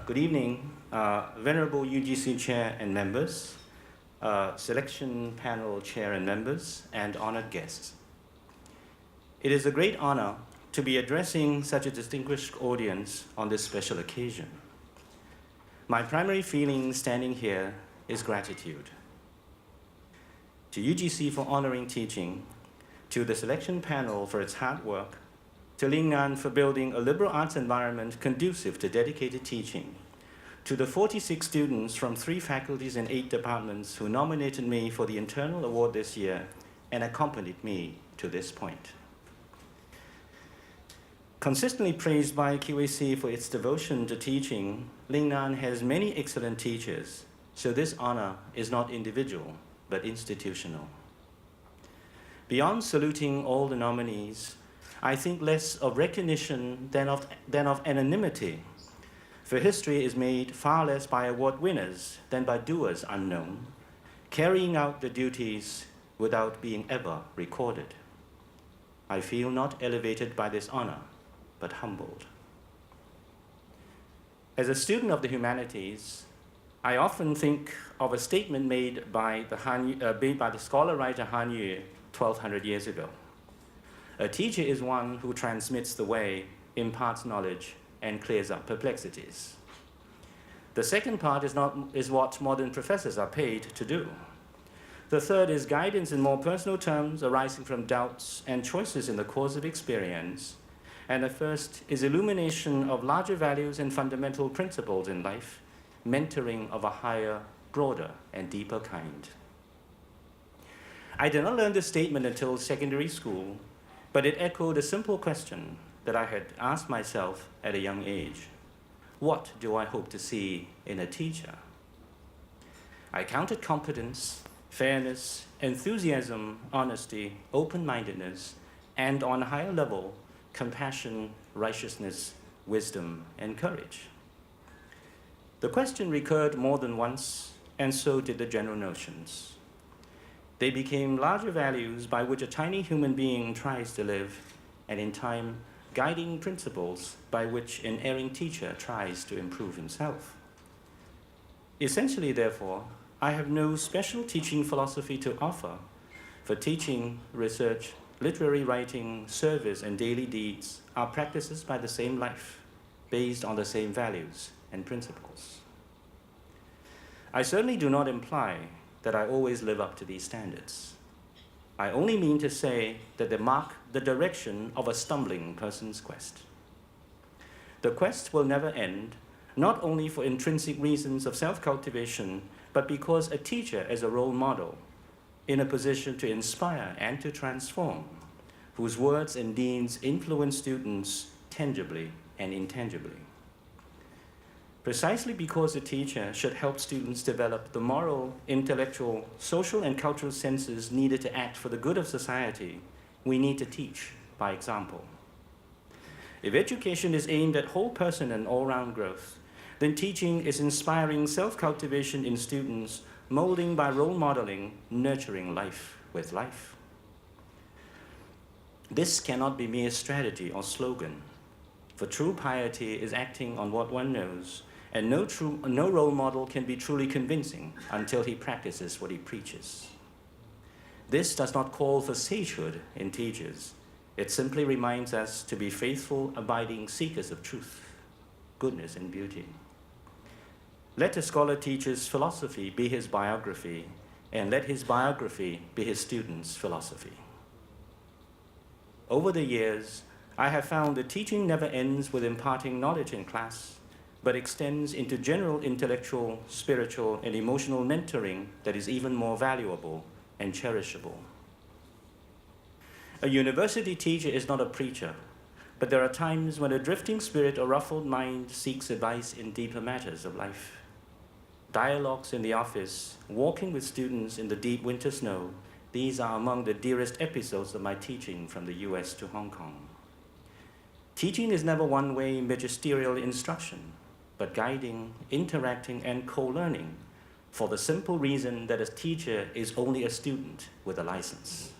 Good evening, Venerable UGC Chair and members, selection panel chair and members, and honored guests. It is a great honor to be addressing such a distinguished audience on this special occasion. My primary feeling standing here is gratitude. To UGC for honoring teaching, to the selection panel for its hard work, to Lingnan for building a liberal arts environment conducive to dedicated teaching, to the 46 students from 3 faculties and 8 departments who nominated me for the internal award this year and accompanied me to this point. Consistently praised by QAC for its devotion to teaching, Lingnan has many excellent teachers, so this honor is not individual, but institutional. Beyond saluting all the nominees, I think less of recognition than of anonymity, for history is made far less by award winners than by doers unknown, carrying out the duties without being ever recorded. I feel not elevated by this honor, but humbled. As a student of the humanities, I often think of a statement made by the scholar-writer Han Yu 1200 years ago. A teacher is one who transmits the way, imparts knowledge, and clears up perplexities. The second part is what modern professors are paid to do. The third is guidance in more personal terms arising from doubts and choices in the course of experience. And the first is illumination of larger values and fundamental principles in life, mentoring of a higher, broader, and deeper kind. I did not learn this statement until secondary school, but it echoed a simple question that I had asked myself at a young age. What do I hope to see in a teacher? I counted competence, fairness, enthusiasm, honesty, open-mindedness, and on a higher level, compassion, righteousness, wisdom, and courage. The question recurred more than once, and so did the general notions. They became larger values by which a tiny human being tries to live, and in time, guiding principles by which an erring teacher tries to improve himself. Essentially, therefore, I have no special teaching philosophy to offer, for teaching, research, literary writing, service, and daily deeds are practices by the same life, based on the same values and principles. I certainly do not imply that I always live up to these standards. I only mean to say that they mark the direction of a stumbling person's quest. The quest will never end, not only for intrinsic reasons of self-cultivation, but because a teacher is a role model in a position to inspire and to transform, whose words and deeds influence students tangibly and intangibly. Precisely because a teacher should help students develop the moral, intellectual, social, and cultural senses needed to act for the good of society, we need to teach by example. If education is aimed at whole person and all-round growth, then teaching is inspiring self-cultivation in students, molding by role modeling, nurturing life with life. This cannot be mere strategy or slogan, for true piety is acting on what one knows, and no role model can be truly convincing until he practices what he preaches. This does not call for sagehood in teachers. It simply reminds us to be faithful, abiding seekers of truth, goodness, and beauty. Let a scholar teacher's philosophy be his biography, and let his biography be his student's philosophy. Over the years, I have found that teaching never ends with imparting knowledge in class, but extends into general intellectual, spiritual, and emotional mentoring that is even more valuable and cherishable. A university teacher is not a preacher, but there are times when a drifting spirit or ruffled mind seeks advice in deeper matters of life. Dialogues in the office, walking with students in the deep winter snow, these are among the dearest episodes of my teaching from the US to Hong Kong. Teaching is never one-way magisterial instruction, but guiding, interacting, and co-learning, for the simple reason that a teacher is only a student with a license.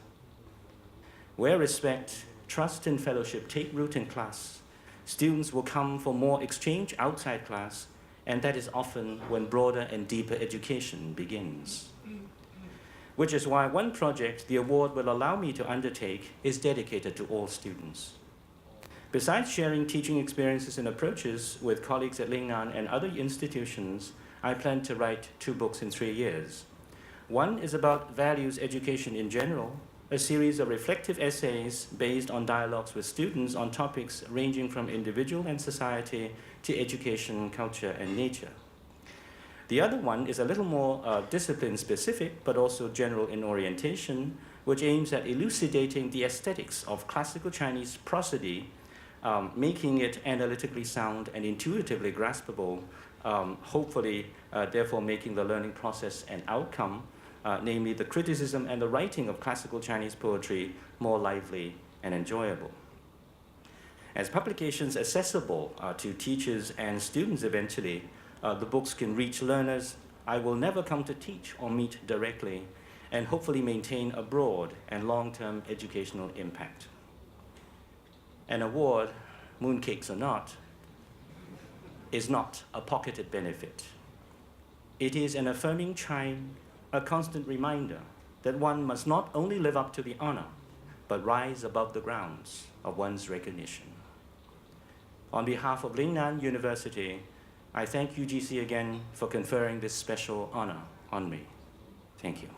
Where respect, trust, and fellowship take root in class, students will come for more exchange outside class, and that is often when broader and deeper education begins. Which is why one project the award will allow me to undertake is dedicated to all students. Besides sharing teaching experiences and approaches with colleagues at Lingnan and other institutions, I plan to write 2 books in 3 years. One is about values education in general, a series of reflective essays based on dialogues with students on topics ranging from individual and society to education, culture, and nature. The other one is a little more discipline-specific, but also general in orientation, which aims at elucidating the aesthetics of classical Chinese prosody, making it analytically sound and intuitively graspable, hopefully, therefore making the learning process and outcome, namely the criticism and the writing of classical Chinese poetry, more lively and enjoyable. As publications accessible to teachers and students eventually, the books can reach learners I will never come to teach or meet directly, and hopefully maintain a broad and long-term educational impact. An award, mooncakes or not, is not a pocketed benefit. It is an affirming chime, a constant reminder that one must not only live up to the honor, but rise above the grounds of one's recognition. On behalf of Lingnan University, I thank UGC again for conferring this special honor on me. Thank you.